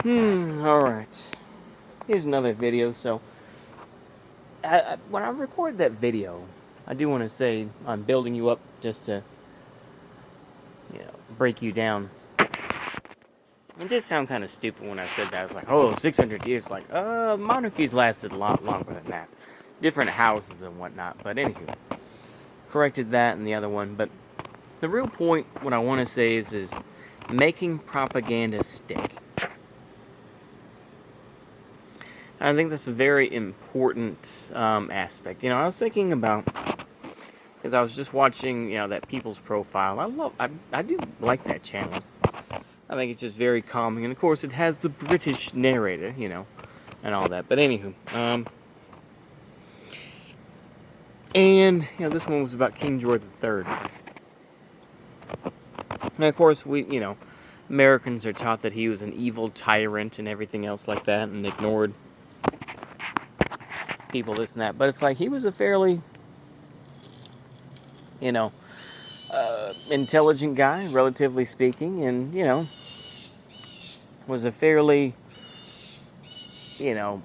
Alright. Here's another video. So, when I record that video, I do want to say I'm building you up just to, break you down. It did sound kind of stupid when I said that. I was like, oh, 600 years. Like, monarchies lasted a lot longer than that. Different houses and whatnot. But anywho, corrected that and the other one. But the real point, what I want to say is making propaganda stick. I think that's a very important aspect. I was thinking about, because I was just watching, that People's Profile. I do like that channel. I think it's just very calming, and of course it has the British narrator, and all that. But anywho, and this one was about King George III. And of course Americans are taught that he was an evil tyrant and everything else like that, and ignored people, this and that. But it's like he was a fairly, intelligent guy, relatively speaking, and was a fairly, you know,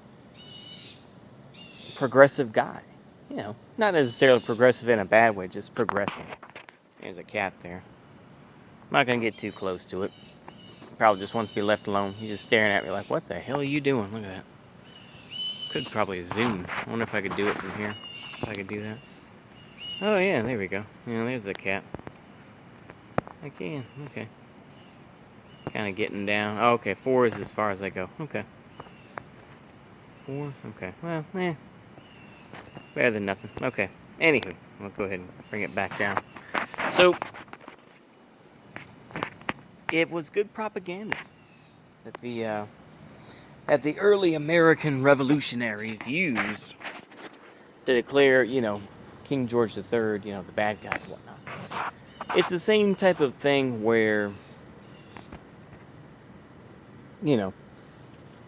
progressive guy. Not necessarily progressive in a bad way, just progressive. There's a cat there. I'm not gonna get too close to it. Probably just wants to be left alone. He's just staring at me like, what the hell are you doing? Look at that. Could probably zoom. I wonder if I could do it from here. If I could do that. Oh yeah, there we go. There's the cat. I can. Okay. Kind of getting down. Oh, okay, 4 is as far as I go. Okay. 4? Okay. Well, better than nothing. Okay. Anywho, we'll go ahead and bring it back down. So, it was good propaganda that the early American revolutionaries used to declare, King George III, the bad guy and whatnot. It's the same type of thing where,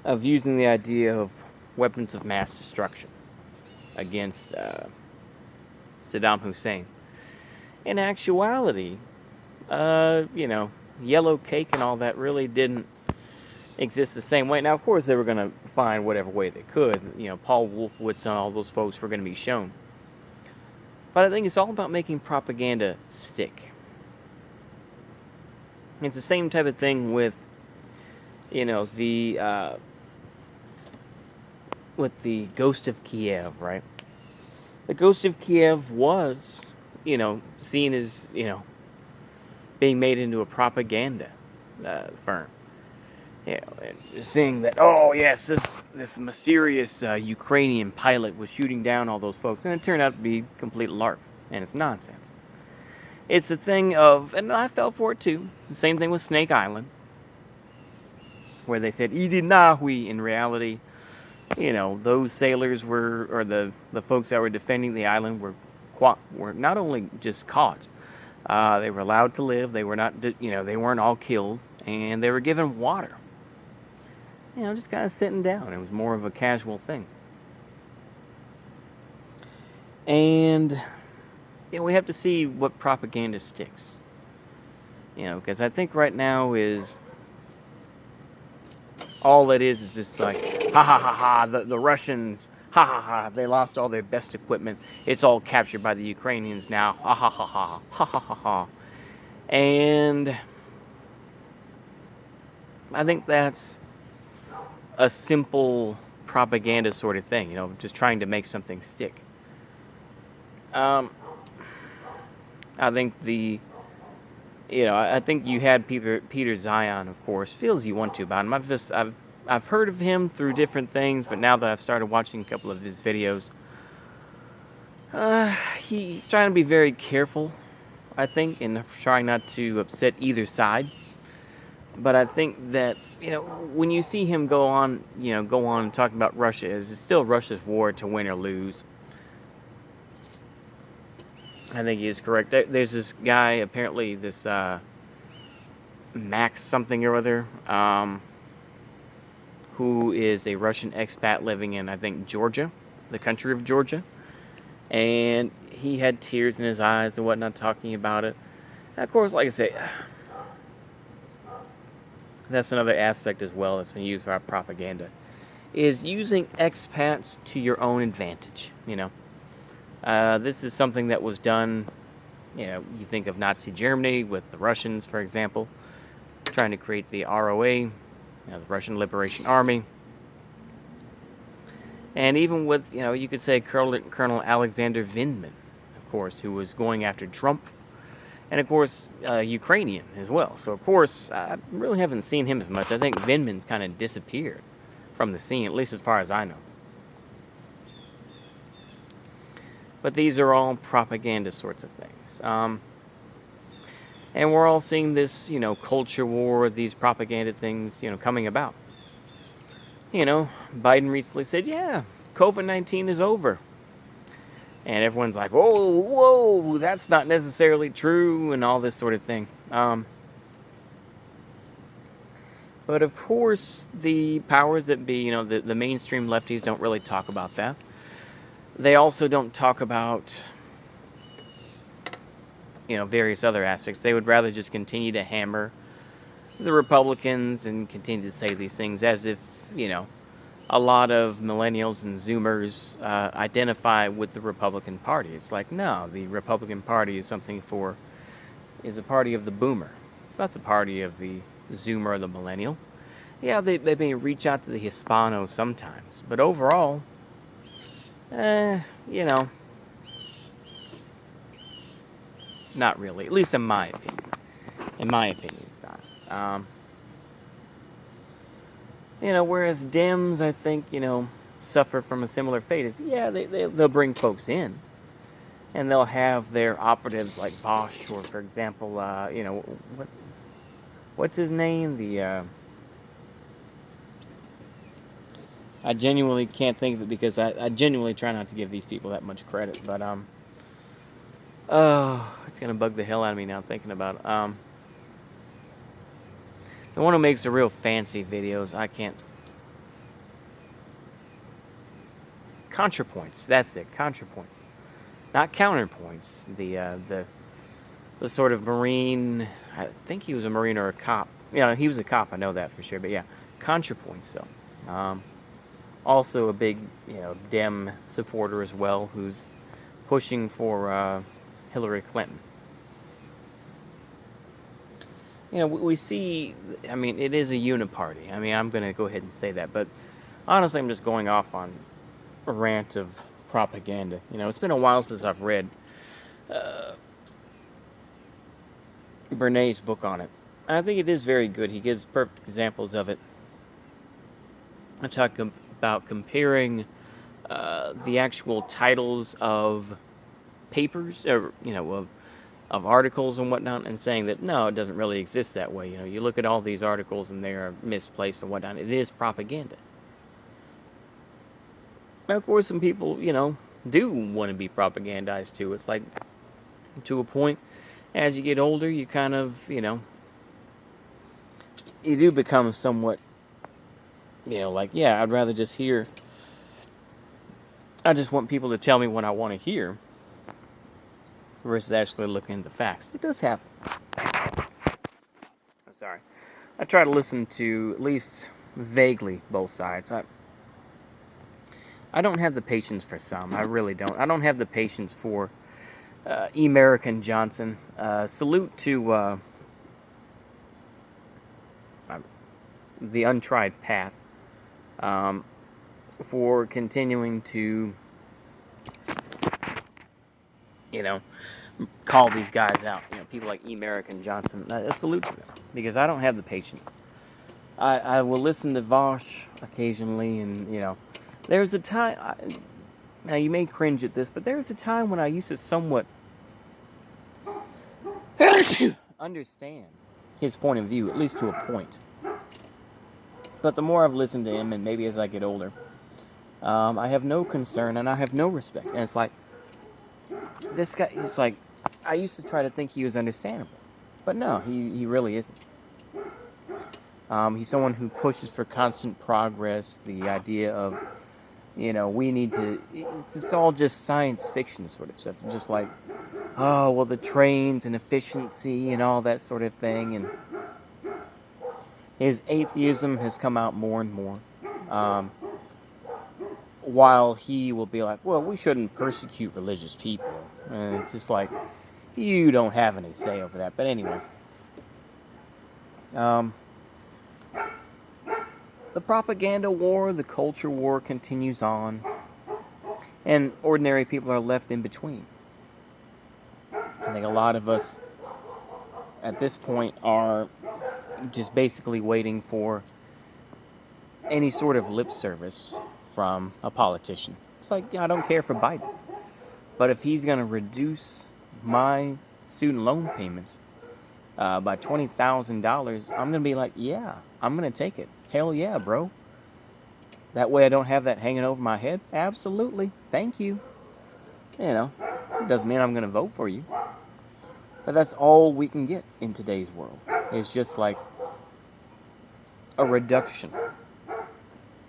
of using the idea of weapons of mass destruction against Saddam Hussein. In actuality, yellow cake and all that really didn't exist the same way. Now, of course, they were going to find whatever way they could. Paul Wolfowitz and all those folks were going to be shown. But I think it's all about making propaganda stick. It's the same type of thing with, with the Ghost of Kiev, right? The Ghost of Kiev was, seen as, being made into a propaganda firm. And saying that, oh yes, this mysterious Ukrainian pilot was shooting down all those folks, and it turned out to be complete LARP, and it's nonsense. It's a thing of, and I fell for it too, the same thing with Snake Island, where they said, Idinahui, in reality, those sailors or the folks that were defending the island were not only just caught, they were allowed to live, they were not, they weren't all killed, and they were given water. Just kind of sitting down. It was more of a casual thing. And we have to see what propaganda sticks. Because I think right now is all it is just like, ha ha ha ha, the Russians, ha ha ha, they lost all their best equipment. It's all captured by the Ukrainians now, ha ha ha ha, ha ha ha ha. And I think that's a simple propaganda sort of thing, just trying to make something stick. I think I think you had Peter Zion, of course. Feel as you want to about him. I've heard of him through different things, but now that I've started watching a couple of his videos, he's trying to be very careful, I think, and trying not to upset either side. But I think that, when you see him go on and talking about Russia, it's still Russia's war to win or lose. I think he is correct. There's this guy, apparently, this Max something or other, who is a Russian expat living in, I think, Georgia, the country of Georgia. And he had tears in his eyes and whatnot talking about it. And of course, like I say, That's another aspect as well that's been used for our propaganda, is using expats to your own advantage. This is something that was done. You think of Nazi Germany with the Russians, for example, trying to create the ROA, the Russian Liberation Army. And even with, you could say Colonel Alexander Vindman, of course, who was going after Trump, and of course, Ukrainian as well. So, of course, I really haven't seen him as much. I think Vindman's kind of disappeared from the scene, at least as far as I know. But these are all propaganda sorts of things. And we're all seeing this, culture war, these propaganda things, coming about. Biden recently said, yeah, COVID-19 is over. And everyone's like, whoa, that's not necessarily true, and all this sort of thing. But of course, the powers that be, the mainstream lefties don't really talk about that. They also don't talk about, various other aspects. They would rather just continue to hammer the Republicans and continue to say these things as if, a lot of millennials and Zoomers identify with the Republican Party. It's like, no, the Republican Party is a party of the boomer. It's not the party of the Zoomer or the millennial. Yeah, they may reach out to the Hispanos sometimes, but overall, not really. At least in my opinion. In my opinion, it's not. Whereas Dems, I think, suffer from a similar fate. Is they'll bring folks in, and they'll have their operatives like Bosch, or for example, what's his name? I genuinely can't think of it because I genuinely try not to give these people that much credit, but it's gonna bug the hell out of me now thinking about it. The one who makes the real fancy videos, I can't. ContraPoints, that's it, ContraPoints. Not counterpoints. The sort of Marine, I think he was a Marine or a cop. Yeah, he was a cop, I know that for sure, but yeah, ContraPoints, though. Also a big, Dem supporter as well, who's pushing for Hillary Clinton. We see, it is a uniparty. I'm going to go ahead and say that. But honestly, I'm just going off on a rant of propaganda. It's been a while since I've read Bernays' book on it. I think it is very good. He gives perfect examples of it. I talk about comparing the actual titles of papers, or, of articles and whatnot, and saying that no, it doesn't really exist that way. You look at all these articles and they are misplaced and whatnot. It is propaganda. Now, of course, some people, do want to be propagandized too. It's like, to a point, as you get older, you kind of, you do become somewhat, like, yeah, I'd rather just hear. I just want people to tell me what I want to hear, versus actually looking into facts. It does happen. I'm sorry. I try to listen to at least vaguely both sides. I don't have the patience for some. I really don't. I don't have the patience for American Johnson. Salute to the untried path for continuing to, call these guys out. People like American Johnson. A salute to them, because I don't have the patience. I will listen to Vosh occasionally, and there's a time. Now you may cringe at this, but there was a time when I used to somewhat understand his point of view, at least to a point. But the more I've listened to him, and maybe as I get older, I have no concern and I have no respect. And it's like, this guy, it's like, I used to try to think he was understandable. But no, he really isn't. He's someone who pushes for constant progress, the idea of, we need to, it's all just science fiction sort of stuff. Just like, oh, well, the trains and efficiency and all that sort of thing. And His atheism has come out more and more. Um, while he will be like, well, we shouldn't persecute religious people. And it's just like, you don't have any say over that. But anyway, um, the propaganda war, the culture war continues on, and ordinary people are left in between. I think a lot of us at this point are just basically waiting for any sort of lip service from a politician. It's like, I don't care for Biden, but if he's going to reduce my student loan payments by $20,000, I'm going to be like, yeah, I'm going to take it. Hell yeah, bro. That way I don't have that hanging over my head. Absolutely. Thank you. You know, it doesn't mean I'm going to vote for you. But that's all we can get in today's world. It's just like a reduction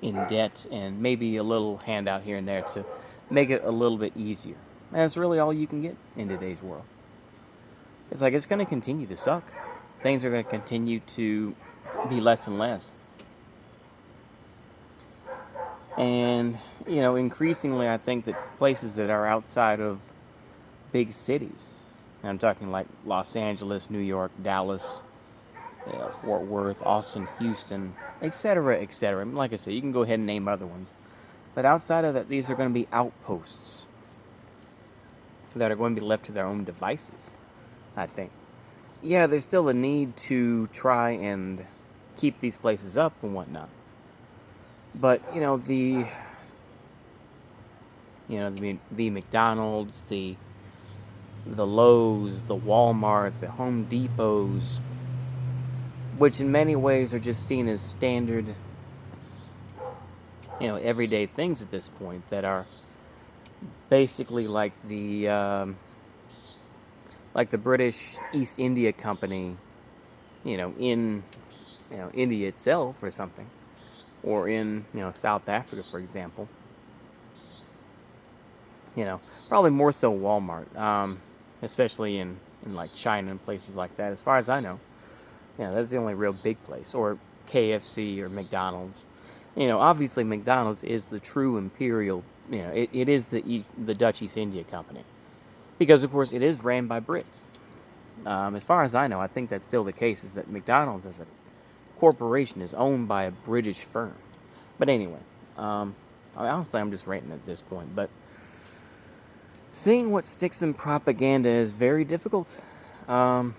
in debt and maybe a little handout here and there to make it a little bit easier. And that's really all you can get in today's world. It's like it's going to continue to suck. Things are going to continue to be less and less. And, you know, increasingly I think that places that are outside of big cities, and I'm talking like Los Angeles, New York, Dallas, Fort Worth, Austin, Houston, etc., etc. Like I said, you can go ahead and name other ones. But outside of that, these are going to be outposts that are going to be left to their own devices, I think. Yeah, there's still a need to try and keep these places up and whatnot. But, you know, the McDonald's, the Lowe's, the Walmart, the Home Depots, which in many ways are just seen as standard, you know, everyday things at this point that are basically like the British East India Company, you know, in India itself or something, or in South Africa, for example. You know, probably more so Walmart, especially in like China and places like that. As far as I know, that's the only real big place, or KFC or McDonald's. You know, obviously McDonald's is the true imperial. You know, it is the Dutch East India Company, because of course it is ran by Brits. As far as I know, I think that's still the case. Is that McDonald's as a corporation is owned by a British firm. But anyway, honestly, I'm just ranting at this point. But seeing what sticks in propaganda is very difficult. And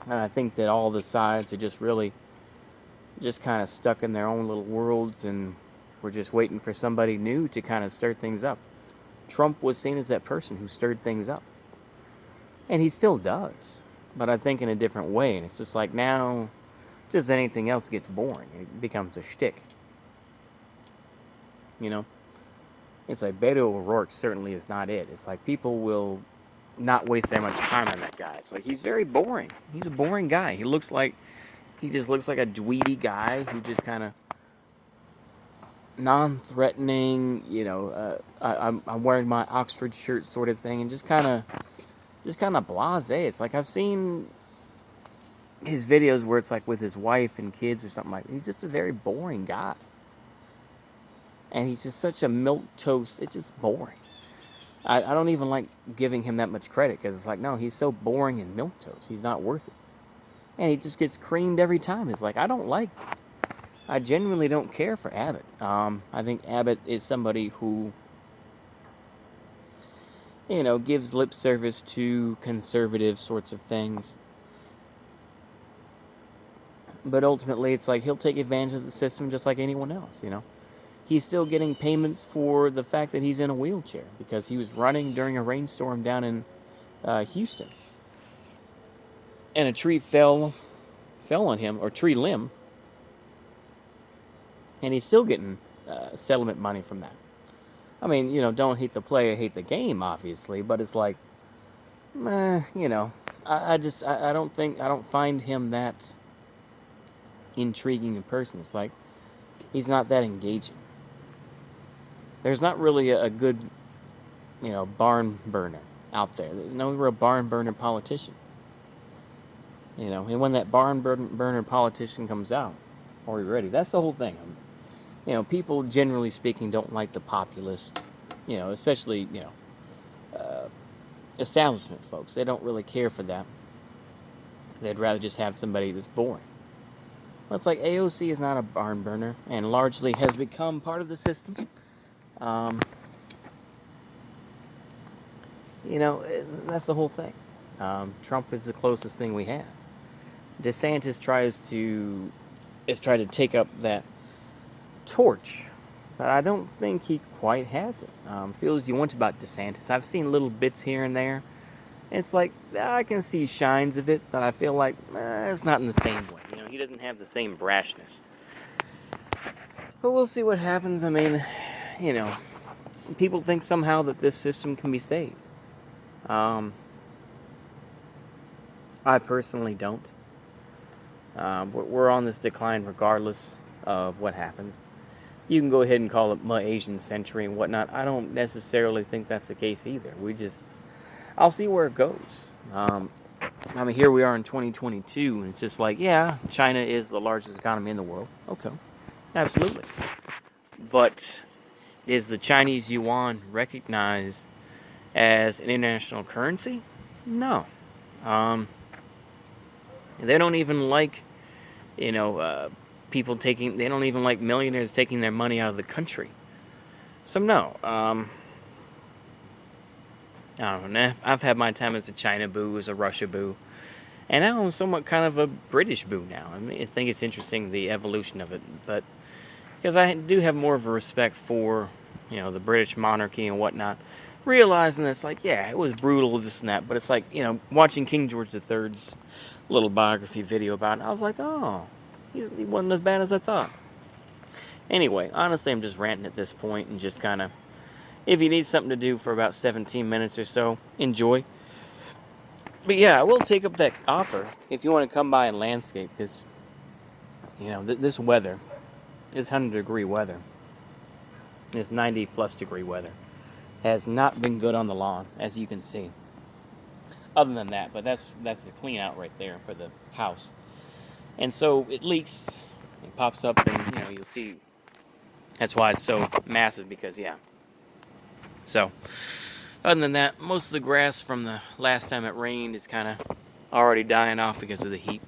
I think that all the sides are just really just kind of stuck in their own little worlds, and we're just waiting for somebody new to kind of stir things up. Trump was seen as that person who stirred things up. And he still does. But I think in a different way. And it's just like now, just anything else gets boring. It becomes a shtick. You know? It's like Beto O'Rourke certainly is not it. It's like people will not waste that much time on that guy. It's like he's very boring. He's a boring guy. He just looks like a dweeby guy who just kind of non-threatening, I'm wearing my Oxford shirt sort of thing, and just kind of blasé. It's like I've seen his videos where it's like with his wife and kids or something like that. He's just a very boring guy. And he's just such a milquetoast. It's just boring. I don't even like giving him that much credit, because it's like, no, he's so boring and milquetoast. He's not worth it. And he just gets creamed every time. It's like, I genuinely don't care for Abbott. I think Abbott is somebody who, gives lip service to conservative sorts of things. But ultimately, it's like he'll take advantage of the system just like anyone else, He's still getting payments for the fact that he's in a wheelchair because he was running during a rainstorm down in Houston. And a tree fell on him, or tree limb, and he's still getting settlement money from that. I mean, don't hate the player, hate the game, obviously, but it's like, I don't find him that intriguing in person. It's like, he's not that engaging. There's not really a good, barn burner out there. There's no real barn burner politician. You know, and when that barn burner politician comes out, are we ready? That's the whole thing. You know, people generally speaking don't like the populist, you know, especially, you know, establishment folks. They don't really care for that. They'd rather just have somebody that's boring. Well, it's like AOC is not a barn burner and largely has become part of the system. Um, you know, that's the whole thing. Trump is the closest thing we have. DeSantis tries to take up that torch, but I don't think he quite has it. Feels you want about DeSantis. I've seen little bits here and there. It's like I can see shines of it, but I feel like it's not in the same way. You know, he doesn't have the same brashness. But we'll see what happens. I mean, you know, people think somehow that this system can be saved. I personally don't. We're on this decline regardless of what happens. You can go ahead and call it my Asian century and whatnot. I don't necessarily think that's the case either. I'll see where it goes. I mean, here we are in 2022, and it's just like, yeah, China is the largest economy in the world. Okay, absolutely. But is the Chinese yuan recognized as an international currency? No. They don't even like, you know, they don't even like millionaires taking their money out of the country. So no, I don't know. I've had my time as a China boo, as a Russia boo, and now I'm somewhat kind of a British boo now. I mean, I think it's interesting, the evolution of it, but because I do have more of a respect for, you know, the British monarchy and whatnot, realizing that it's like, yeah, it was brutal, this and that, but it's like, you know, watching King George III's little biography video about it, I was like, oh, he wasn't as bad as I thought. Anyway, honestly, I'm just ranting at this point and just kind of, if you need something to do for about 17 minutes or so, enjoy. But yeah, I will take up that offer if you want to come by and landscape, because, you know, this weather, this 100-degree weather, this 90-plus degree weather, has not been good on the lawn, as you can see. Other than that, but that's the clean out right there for the house. And so it leaks, it pops up, and, you know, you'll see. That's why it's so massive, because, yeah. So, other than that, most of the grass from the last time it rained is kind of already dying off because of the heat.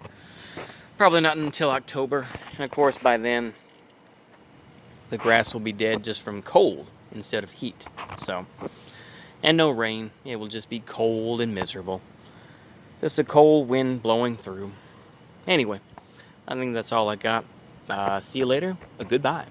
Probably not until October. And of course, by then, the grass will be dead just from cold instead of heat. So, and no rain. It will just be cold and miserable. Just a cold wind blowing through. Anyway, I think that's all I got. See you later. Goodbye.